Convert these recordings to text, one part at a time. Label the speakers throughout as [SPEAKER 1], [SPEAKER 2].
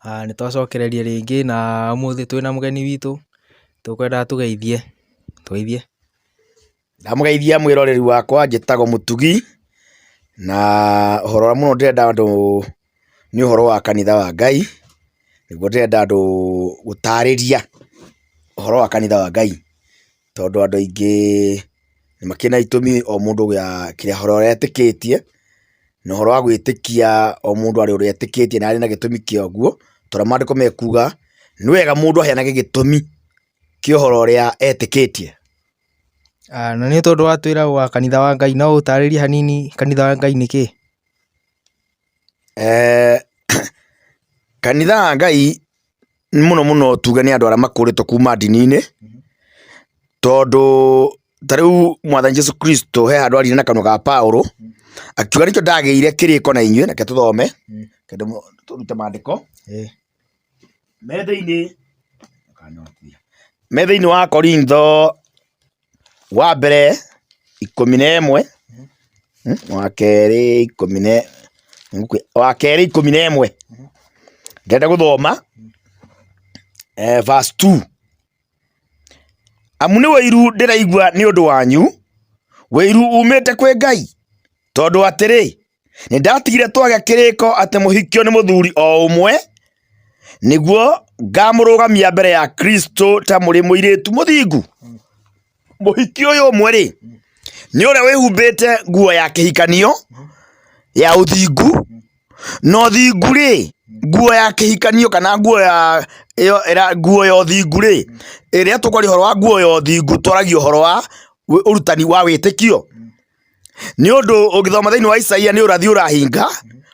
[SPEAKER 1] Nĩ twacokereria rĩngĩ na ũmũthĩ twĩna mũgeni witũ, tũkwenda tũgeithie.
[SPEAKER 2] Ndamũgeithia mwĩroreri wakwa, njĩtagwo Mũtugi, na ũhoro ũrĩa mũno ndĩrenda andũ nĩ ũhoro wa kanitha wa Ngai. Nĩguo ndĩrenda andũ gũtarĩria ũhoro wa kanitha wa Ngai, tondũ andũ aingĩ nĩ makĩrĩ na itũmi o mũndũ kĩrĩa ũhoro ũrĩa etĩkĩtie, na ũhoro wa gwĩtĩkia o mũndũ arĩ ũrĩa etĩkĩtie na arĩ na gĩtũmi kĩaguo, tondũ maandĩko mekuga nĩ wega mũndũ aheanage gĩtũmi kĩa ũhoro ũrĩa etĩkĩtie.
[SPEAKER 1] Na nĩ tondũ watwĩra wa kanitha wa Ngai, no ũtarĩrie hanini kanitha wa Ngai nĩ kĩĩ?
[SPEAKER 2] Kanitha wa Ngai mũno mũno tuge nĩ andũ arĩa makũrĩtwo kuma ndini-inĩ, tondũ ta rĩu Mwathani Jesũ Kristo he handũ aririe na kanua ga Paũlũ, akiuga nĩkĩo ndagĩire kĩrĩko na inyuĩ, reke tũthome kĩndũ tũrute maandĩko me thĩinĩ wa Korintho wa mbere 11 wa kerĩ 11 ndĩrenda gũthoma verse 2. Amu nĩ wĩiru ndĩraigua nĩ ũndũ wanyu, wĩiru umĩte kwĩ Ngai, tondũ atĩrĩ, nĩ ndatigire twagĩa kĩrĩko atĩ mũhikio nĩ mũthuri o ũmwe, nĩguo ngamũrũgamia mbere ya Kristo ta mũrĩ mũirĩtu mũthingu. Mũhiki ũyũ ũmwe rĩ, nĩ ũrĩa wĩhumbĩte nguo ya kĩhikanio ya ũthingu, na ũthingu rĩ, nguo ya kĩhikanio kana nguo ya ũthingu rĩ, ĩrĩa tũkwaria ũhoro wa nguo ya ũthingu, twaragia ũhoro wa ũrutani wa wĩtĩkio. Nĩ ũndũ ũngĩthoma thĩinĩ wa Isaia nĩ ũrathi ũrahinga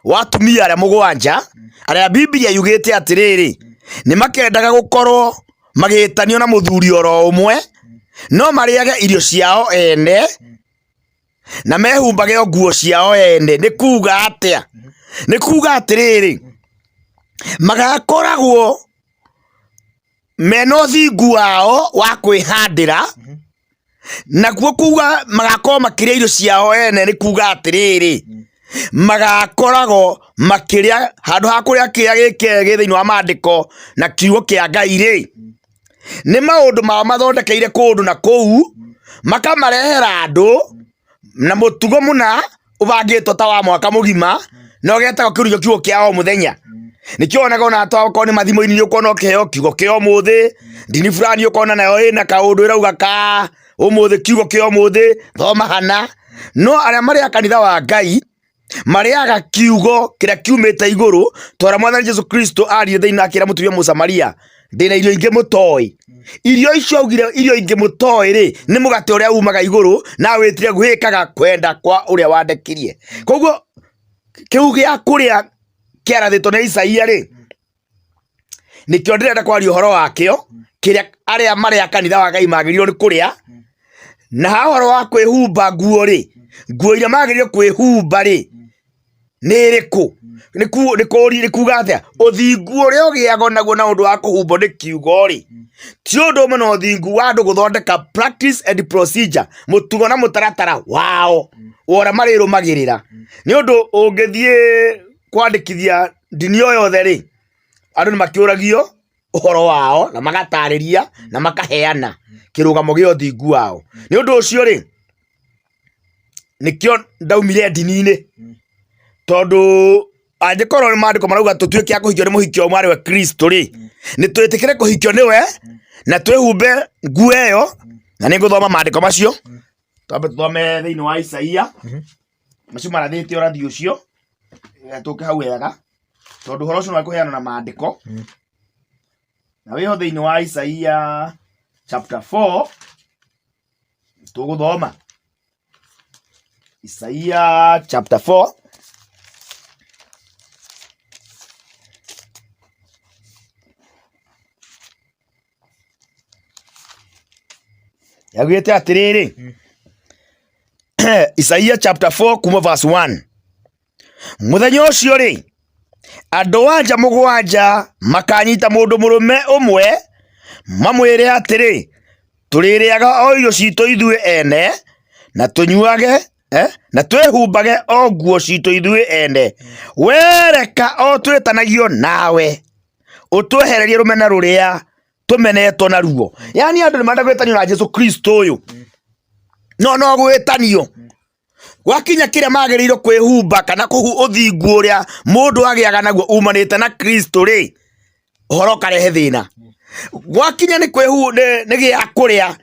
[SPEAKER 2] wa atumia arĩa 7 arĩa Biblia yugĩte atĩrĩrĩ, nĩ makendaga gũkorwo magĩtanio na mũthuri oro ũmwe, no marĩage irio ciao ene na mehumbage o nguo ciao ene. Nĩ kuuga atĩa? Nĩ kuuga atĩrĩrĩ, magakoragwo mena ũthingu wao wa kwĩhandĩra, naguo kuuga magakorwo makĩrĩa irio ciao ene nĩ kuuga atĩrĩrĩ, magakoragwo makĩrĩa handũ ha kũrĩa kĩrĩa gĩkĩ thĩinĩ wa maandĩko na kiugo kĩa Ngai rĩ, nĩ maũndũ mao mathondekeire kũndũ na kũu, makamarehera andũ na mũtugo mũna ũbangĩtwo ta wa mwaka mũgima, na ũgetagwo kĩrugio kiugo kĩa o mũthenya. Nĩkĩo wonaga ona akorwo nĩ mathimo-inĩ nĩ ũkuona ũkĩheo kiugo kĩa ũmũthĩ, ndini fulani ũkona nayo ĩna kaũndũ ĩrauga ka ũmũthĩ, kiugo kĩa ũmũthĩ, thoma hana. No arĩa marĩ a kanitha wa Ngai marĩaga kiugo kĩrĩa kiumĩte igũrũ, tondũ Mwathani Jesũ Kristo aririe thĩinĩ akĩra mũtumia Mũsamaria, ndĩna irio ingĩ mũtoĩ. Irio icio augire irio ingĩ mũtoĩ rĩ, nĩ mũgate ũrĩa umaga igũrũ, na wĩtire gwĩkaga kwenda kwa ũrĩa wandekirie. Koguo kĩu gĩa kũrĩa kĩarathĩtwo nĩ Isaia rĩ, nĩkĩo ndĩrenda kwaria ũhoro wakĩo, kĩrĩa arĩa marĩ a kanitha wa Ngai magĩrĩirwo nĩ kũrĩa. Na ha ũhoro wa kwĩhumba nguo rĩ, nguo iria magĩrĩirwo kwĩhumba rĩ nĩ ĩrĩkũ? Nĩ kuuga atĩa? Ũthingu ũrĩa ũgĩagwo naguo na ũndũ wa kũhumbwo nĩ kiugo rĩ, ti ũndũ ũmwe na ũthingu wa andũ gũthondeka practice and procedure, mũtugo na mũtaratara wao ũrĩa marĩrũmagĩrĩra. Nĩ ũndũ ũngĩthiĩ kwandĩkithia ndini o yothe rĩ, andũ nĩ makĩũragio ũhoro wao na magatarĩria na makaheana kĩrũgamo gĩa ũthingu wao. Nĩ ũndũ ũcio rĩ, nĩkĩo ndaumire ndini-inĩ, tondũ angĩkorwo nĩ maandĩko marauga tũtuĩke a kũhikio nĩ mũhiki ũmwe arĩwe Kristo rĩ, nĩ twĩtĩkĩre kũhikio nĩwe na twĩhumbe nguo ĩyo. Na nĩ ngũthoma maandĩko macio, twambe tũthome thĩinĩ wa Isaia, macio marathĩte ũrathi ũcio, tũke hau wega, tondũ ũhoro ũcio nĩ wa kũheana na maandĩko. Na wĩho thĩinĩ wa Isaia chapter 4 tũgũthoma Isaia chapter 4 yagwĩte atĩrĩrĩ, Isaia chapter 4 kuma verse 1. Mũthenya ũcio rĩ, andũ-a-nja 7 makanyita mũndũ mũrũme ũmwe, mamwĩre atĩrĩ, tũrĩrĩaga o irio citũ ithuĩ ene na tũnyuage na twĩhumbage o nguo citũ ithuĩ ene, wereka o twĩtanagio nawe. utwehererie rumena ruria tumenetwo naruo. Yani andu nimanda gwitanio na Jesu Kristo uyu no gwitanio gwakinya kiria magiriirwo kwihumba kana uthingu uria mundu agiaga naguo umanite na Kristo ri uhoro karehe thina. Gwakinya ni gia kuria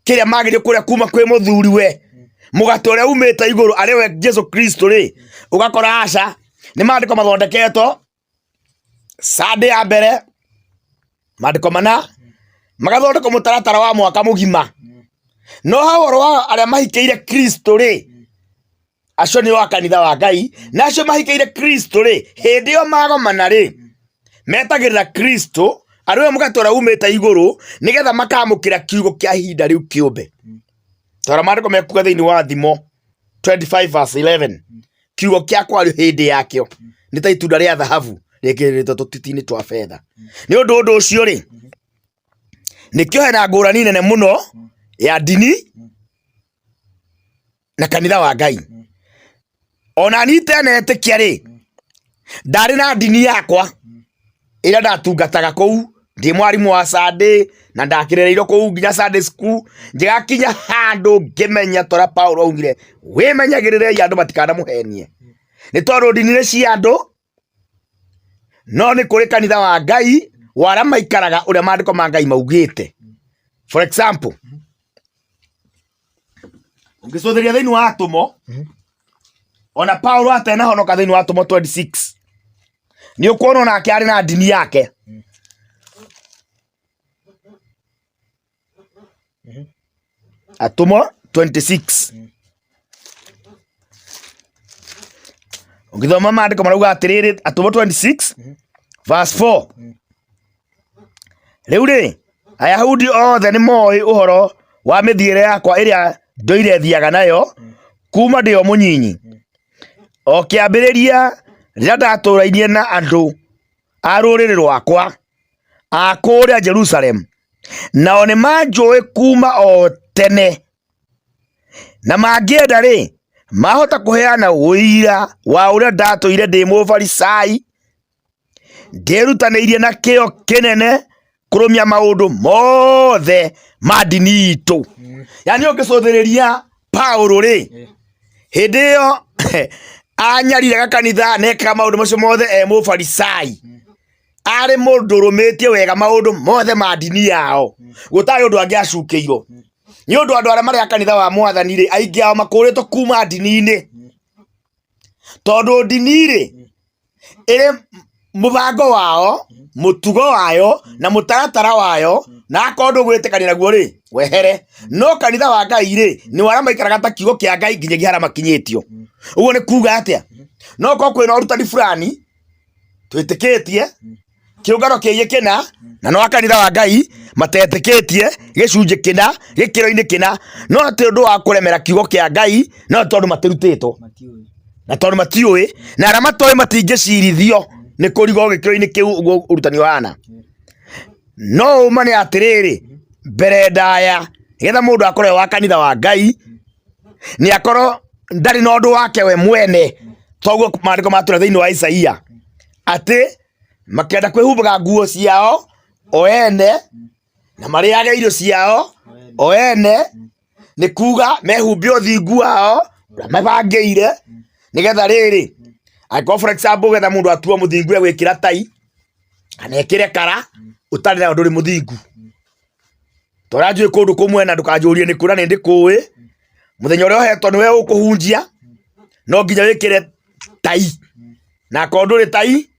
[SPEAKER 2] kiria magirirwo kuria kuma kwi muthuri we mugate uria umite iguru ari we Jesu Kristo ri ugakora aca ni mandiko mathondeketo Sunday ya mbere mandiko mana magathondeka mutaratara wa mwaka mugima no haworo wa aria mahikeire Kristo ri acio ni wa kanitha wa Ngai na acio mahikeire Kristo ri hindi yo magomana ri metagirira Kristo ari we mugate uria umite iguru nigetha makamukira kiugo kia hinda riu kiumbe. Tora mandiko mekuga thiini wa Thimo 25:11 kiugo kia kwario hindi yakio ni ta itunda ria thahabu rikiririto tutitini twa fedha. Ni undu ucio ri nikio hena ngurani nene muno ya dini na kanitha wa Ngai. Ona ni tene etikia ri ndari na dini yakwa ira ndatungataga kou ndi mwarimu wa Sunday na ndakirereirwo kou nginya Sunday school ngigakinya handu ngimenya tora Paulo augire wimenyagirire andu matikana muhenie ni tondu dini cia andu no ni kuri kanitha wa Ngai wara maikaraga uria mandiko ma Ngai maugite. For example ungicotheria thiini wa Atumo ona Paulo atena honoka thiini wa Atumo 26 ni ukuona nake ari na dini yake. Atumo 26 ungithoma mandiko marauga atiriri Atumo 26 verse 4 riu ri Ayahudi othe ni moi uhoro wa mithiire yakwa iria ndoire thiaga nayo kuma ndio munyinyi o kiambiriria rira ndaturainie na andu a ruriri rwakwa a kuria Jerusalem nao ni manjui kuma o tene na mangienda ri mahota kuheana uira wa uria ndatuire ndi mufarisai ndirutaniirie na kio kinene kurumia maundu mothe ma dini itu. Yani ungicothiriria Paulo ri hindi yo anyarire gakanitha neka maundu macio mothe mufarisai ari mundu rumitie wega maundu mothe ma dini yao gutari undu angiacukiirwo ni undu andu aria mari kanitha wa mwathani ri aingi ao makuritwo kuma dini-ini tondu dini ri iri mubango wao mutugo wayo na mutaratara wayo na akondu gwitikania naguo ri wehere no kanitha wa Ngai ri ni wara maikaraga ta kiugo kia Ngai nginyagia haria makinyitio. Uguo ni kuga atia no ko kwina urutani fulani twitikitie kiungano kiye kina na no kanitha wa Ngai matetikitie gicunji kina gikiro-ini kina no ati undu wa kuremera kiugo kia Ngai no tondu matirutitwo na tondu matiui na aria matoi matingicirithio ni kurigo gikiro-ini kiu urutani wana no umane atiriri mbere ndaya getha mundu akore wa kanitha wa Ngai ni akoro ndari na undu wake we mwene toguo mandiko matura thiini wa Isaia ati makenda kwihumbaga nguo ciao o ene na mariage irio ciao o ene ni kuga mehumbe uthingu wao mabangeire nigetha riri ako for example getha mundu atua muthingu gwikira tai anekire kara utari na nduri muthingu toranjui kundu kumwe na ndukanjurie ni kura ni ndikuwi muthenya uria uhetwo niwe ukuhunjia no nginya wikire tai na konduri tai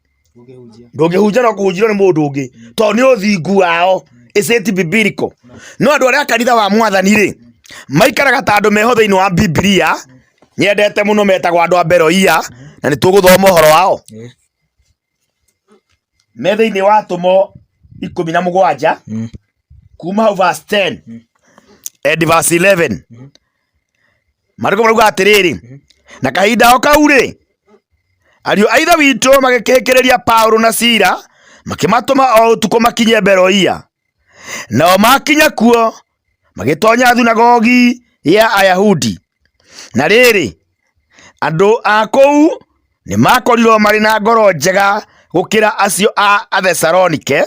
[SPEAKER 2] ndungihunjia no kuhunjirwo ni mundu ungi to ni uthingu wao iseti biblical no andu aria kanitha wa mwathani ri maikaraga ta andu meho thiini wa Biblia nyendete muno metagwo andu a Beroia na ni tuguthoma uhoro wao me thiini wa Atumo 17 kuma hau verse 10 and verse 11 mariko marauga atiriri na kahinda o kau ri ariu aitha witu magikihikiriria Paulo na Sila makimatuma o utuko makinye Beroia nao makinya kuo magitonya thunagogi ya Ayahudi na riri andu a kou ni makorirwo mari na ngoro njega gukira acio a Thessalonike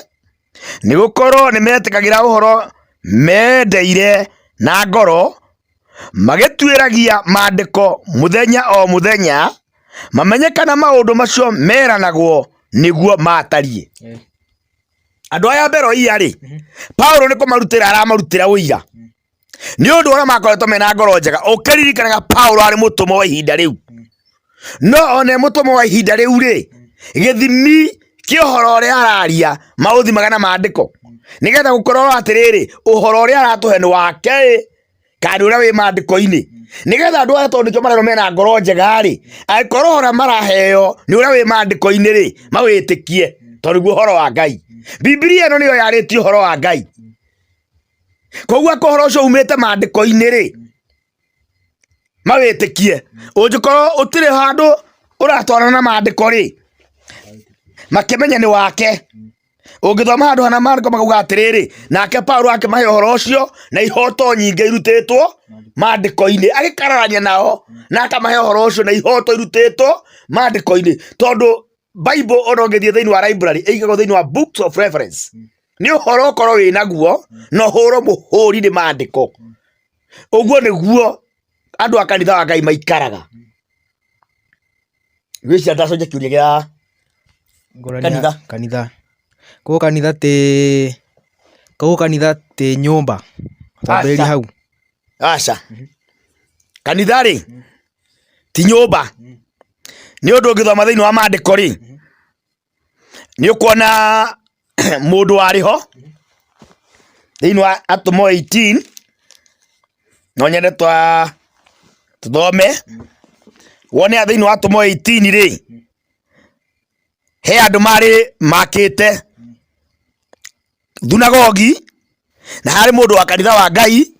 [SPEAKER 2] ni gukorwo ni metikagira uhoro mendeire na ngoro magituiragia maandiko muthenya o muthenya mamenyekana maundu macio meranagwo niguo matarie. Andu aya mbero ri Paulo ni kumarutira aramarutira uira ni undu ora makoretwo mena ngoro njega. Ukiririkanaga Paulo ari mutumwa wa ihinda riu, no one mutumwa wa ihinda riu ri githimi kihoro ria araria mauthimaga na maandiko nigetha gukorwo atiriri uhoro uria aratuhe ni wake kandi uria wi maandiko-ini nigetha andu aya tondu marero mena ngoro njega ri akorwo ora maraheo ni uria wi maandiko-ini ri mawitikie tondu guo horo wa Ngai. Biblia ino niyo yarĩtie uhoro wa Ngai, koguo kohoro ucio umite maandiko-ini ri mawitikie. Ungikorwo utire handu uratwarana na maandiko ri makimenya ni wake. Ungithoma handu hana maandiko makauga atiriri nake Paulo akimahe uhoro ucio na ihoto nyingi irutitwo maandiko-ini agikararania nao na akamahe uhoro ucio na ihoto irutitwo maandiko-ini tondu Bible ono ngithie thiini wa library igagwo thiini wa books of reference ni uhoro korwo wina guo no huro muhuri ni maandiko. Uguo niguo andu a kanitha wa Ngai maikaraga. Wici ndacoje kiuria gia
[SPEAKER 1] kanitha ko kanitha ti nyumba tambiri hau
[SPEAKER 2] aca kanitha ri ti nyumba ni undu ngithoma thiini wa maandiko ri ni ukuona mundu ariho thiini wa Atumo 18 no nyende tuthome wone thiini wa Atumo 18 ri he andu mari makite thunagogi na hari mundu wa kanitha wa Ngai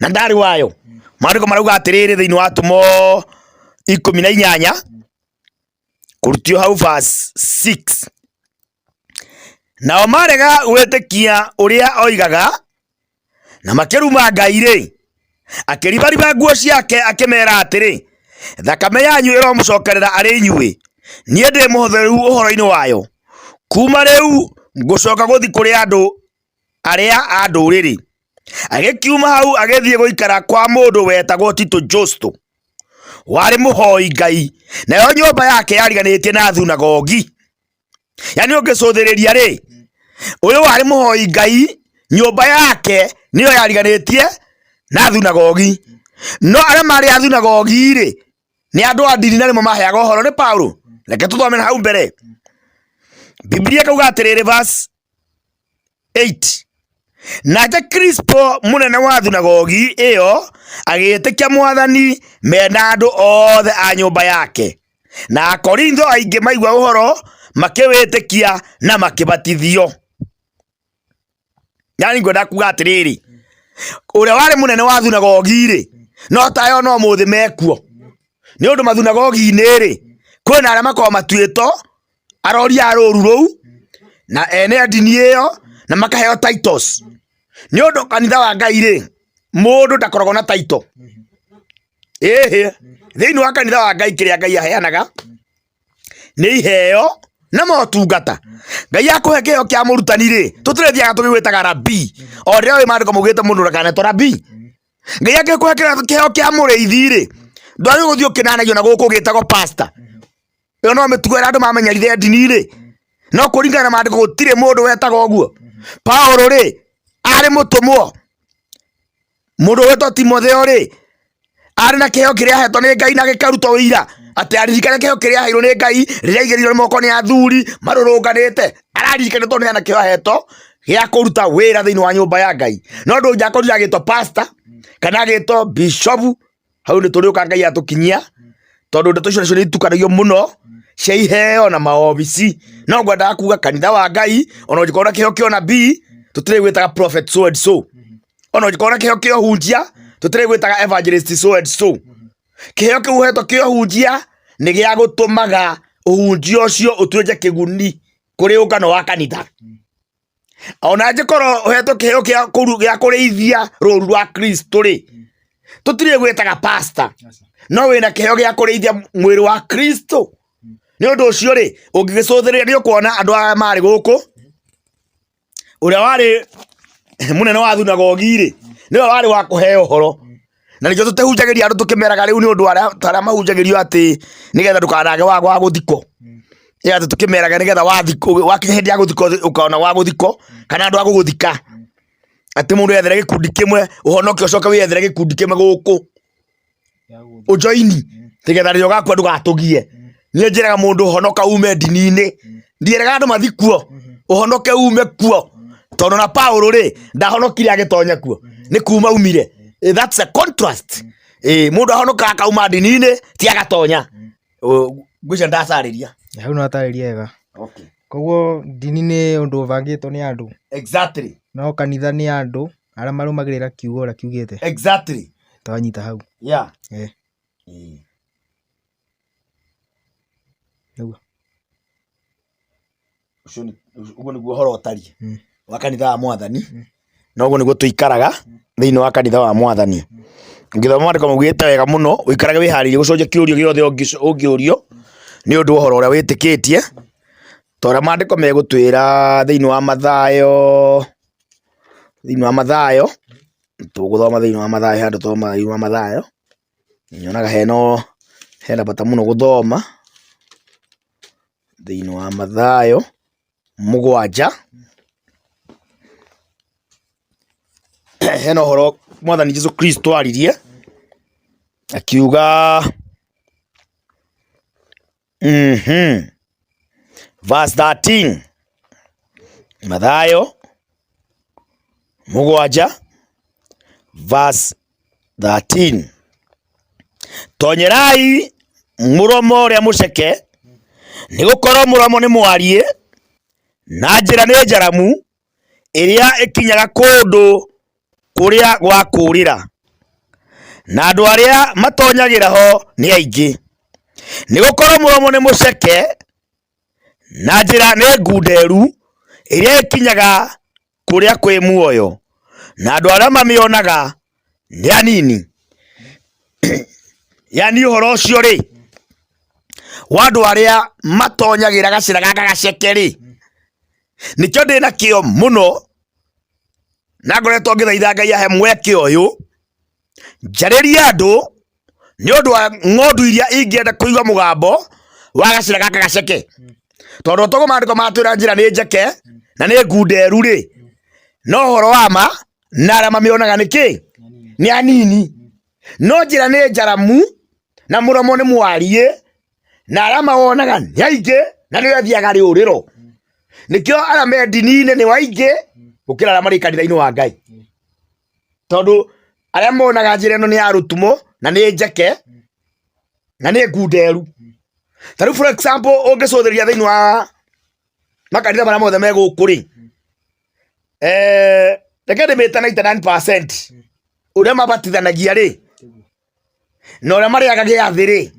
[SPEAKER 2] na ndari wayo. Maandiko marauga atiriri thiini wa Atumo 18 kurutio hau verse 6 nao marega gwitikia uria oigaga na makiruma Ngai ri akiribariba nguo ciake akimera atiri thakame yanyu iromucokerera ari inyui nie ndi muhotheru uhoro-ini wayo kuma riu ngucoka guthi kuri andu aria a nduriri. Agikiuma hau agithie guikara kwa mundu wetagwo Tito Justo wari muhoi Ngai nayo nyumba yake yariganitie na thunagogi. Yani ungicuthiriria ri uyu wari muhoi Ngai nyumba yake niyo yariganitie na thunagogi, no aria mari a thunagogi ri ni andu a ndini na rimo maheaga uhoro ni Paulo. Reke tuthome hau mbere. Biblia kauga atiriri verse 8 nake Crispo munene wa thunagogi iyo agitikia Mwathani mena andu othe a nyumba yake na Akorintho aingi maigua uhoro makiwitikia na makibatithio. Yani ngwenda kuga atiriri uria wari munene wa thunagogi ri no tayo no muthi mekuo ni undu mathunagogi-ini ri kwina aria makorwo matuito aroria aruru rou na ene ndini iyo na makaheo titles. Ni undu kanitha wa Ngai ri mundu ndakoragwo na title thiini wa kanitha wa Ngai kiria Ngai aheanaga ni iheo na motungata. Ngai akuhe kiheo kia murutani ri tutirethiaga tugigwitaga rabii o ria wi maandiko mugite mundu ndakanetwo rabii. Ngai agikuhe kiheo kia muriithi ri ndwari guthii ukinanagio na guku gitagwo pastor. Iyo no mitugo ira andu mamenyerithia ndini ri no kuringana na maandiko gutire mundu wetagwo guo. Paulo ri ari mutumwo, mundu wetwo Timotheo ri ari na kiheo kiria ahetwo ni Ngai na gikarutwo wira ati aririkane kiheo kiria aheirwo ni Ngai riria aigerirwo moko ni athuri marurunganite. Araririkane tondu hena kiheo ahetwo gia kuruta wira thiini wa nyumba ya Ngai, no ndu njakorire agitwo pastor kana agitwo bishop. Hau ni turiuka Ngai atukinyia tondu ndeto icio ni itukanagio muno cia iheo na maobici. No ngwendaga kuga kanitha wa Ngai ona ungikorwo na kiheo kio nabii tutire gwitaga prophet so and so, ona ungikorwo na kiheo kio hunjia tutire gwitaga evangelist so and so. Kiheo kiu uhetwo kio hunjia ni gia gutumaga uhunjia ucio utuike kiguni kuri ungano wa kanitha. Ona ngikorwo uhetwo kiheo gia kurithia ruru rwa Kristo ri tutire gwitaga pastor, no wina kiheo gia kurithia mwiri wa Kristo ni undu ucio ri ungigicuthiria ni ukuona andu aya mari guku uria wari munene wa thunagogi ri niwe wari wa kuheo horo na nikio tutehunjagiria andu tukimeraga riu ni undu aria mahunjagirio ati nigetha ndukanage wa guthiko ati tukimeraga nigetha wakinya hindi ya guthiko ukaona wa guthiko kana andu a guguthika ati mundu ethere gikundi kimwe uhonoke ucoke wethere gikundi kimwe guku ujoini tigetha rio gakwa ndugatugie nie njiraga mundu uhonoka ume ndini-ini ndieraga andu mathikuo uhonoke ume kuo tondu na Paulo ri ndahonokire agitonya kuo ni kuma umire. That's a contrast. Mundu ahonoka akauma ndini-ini ti agatonya ngwica ndacariria
[SPEAKER 1] hau no atariria wega.
[SPEAKER 2] Okay,
[SPEAKER 1] koguo ndini ni undu uvangitwo ni andu,
[SPEAKER 2] exactly,
[SPEAKER 1] no kanitha ni andu aria marumagirira kiugo uria kiugite,
[SPEAKER 2] exactly,
[SPEAKER 1] twanyita hau.
[SPEAKER 2] yeah,
[SPEAKER 1] Niguo
[SPEAKER 2] uguo niguo horo utari wa kanitha wa Mwathani na uguo niguo tuikaraga thiini wa kanitha wa Mwathani. Ngithoma mandiko maugite wega muno wikarage wiharirie gucunjia kiurio giothe ungiurio ni undu uhoro uria witikitie tora mandiko megutwira thiini wa Mathayo tuguthoma thiini wa Mathayo handu thoma thiini wa Mathayo nyonaga hena bata muno guthoma thiini wa Mathayo 7 hena horo Mwathani Jesu Kristo aririe akiuga verse 13 Mathayo 7 verse 13 tonyerai muromo uria muceke nigukorwo muromo ni mwarie na njira ni njaramu iria ikinyaga kundu kuria gwa kurira na andu aria matonyagira ho ni aingi nigukorwo muromo ni muceke na njira ni ngunderu iria ikinyaga kuria kwi muoyo na andu aria mamionaga ni anini. Yani uhoro ucio ri wandu aria matonyagira gacira gaka gaceke ri nikio ndina kio muno na ngoretwo ngithaitha Ngai ahe mweke uyu njariria andu ni undu wa ng'ondu iria ingienda kuigua mugambo wa gacira gaka gaceke tondu togo mandiko matwira njira ni njeke na ni ngunderu ri no horo wa ma na aria mamionaga niki ni anini no njira ni njaramu na muromo ni mwarie na aria mawonaga ni aingi na ni athiaga riuriro nikio aria me ndini-ini ni waingi gukira aria mari kanitha-ini wa Ngai tondu aria monaga njira ino ni ya rutumo na ni njeke na ni ngunderu. Tariu for example ungicuthiria thiini wa makanitha maria mothe me guku ri reke ndimite 99% uria mabatithanagia ri na uria mariaga giathi ri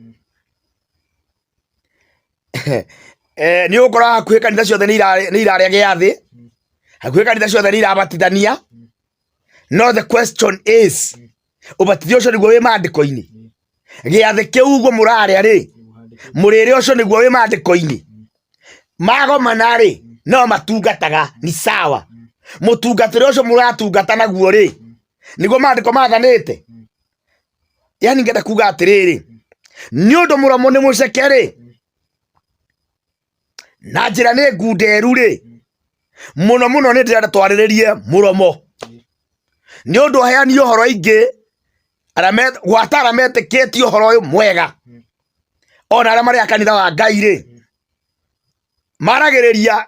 [SPEAKER 2] ni ukora hakuhi kanitha ciothe ni iraria giathi hakuhi kanitha ciothe ni irabatithania. No the question is ubatithio ucio niguo wi mandiko-ini giathi kiu guo muraria ri murire ucio niguo wi mandiko-ini magomana ri no matungataga ni sawa mutungatire ucio muratungata naguo ri niguo mandiko mathanite. Yani ngenda kuga atiriri ni undu muromo ni muceke ri na njira ni ngunderu ri muno muno ni ndirenda twariririe muromo ni undu aheani uhoro aingi gwata aria metikitie uhoro uyu mwega ona aria mari kanitha wa Ngai ri maragiriria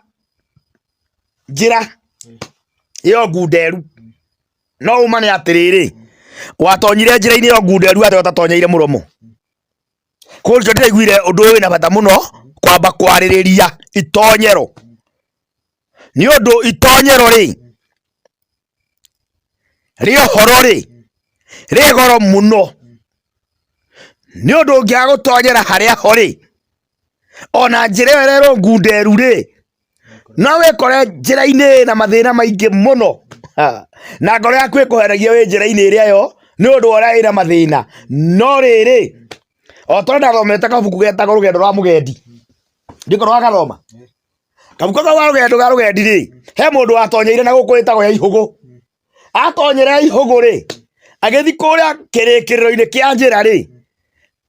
[SPEAKER 2] njira iyo ngunderu no uma ni atiriri watonyire njira-ini iyo ngunderu ati utatonyeire muromo kurio ndiraiguire undu uyu wina bata muno kwamba kwaririria itonyero ni undu itonyero ri uhoro ri goro muno ni undu ungiaga gutonyera haria ho ri ona njira iyo rero ngunderu ri no wikore njira-ini na mathina maingi muno na ngoro yaku ikuheragia wi njira-ini iria yo ni undu uria ina mathina no riri o tondu ndathomete kabuku getagwo rugendo rwa mugendi Ndikorwo agathoma kabuko ka wa rugendi ri he mundu watonyeire na gukwitagwo ya ihugu atonyera ihugu ri agithi kuria kirikiriro-ini kia njira ri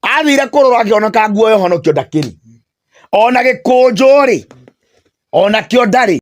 [SPEAKER 2] athire kurora akiona ka nguo yo honokio ndakiri ona gikunjo ri ona kio ndari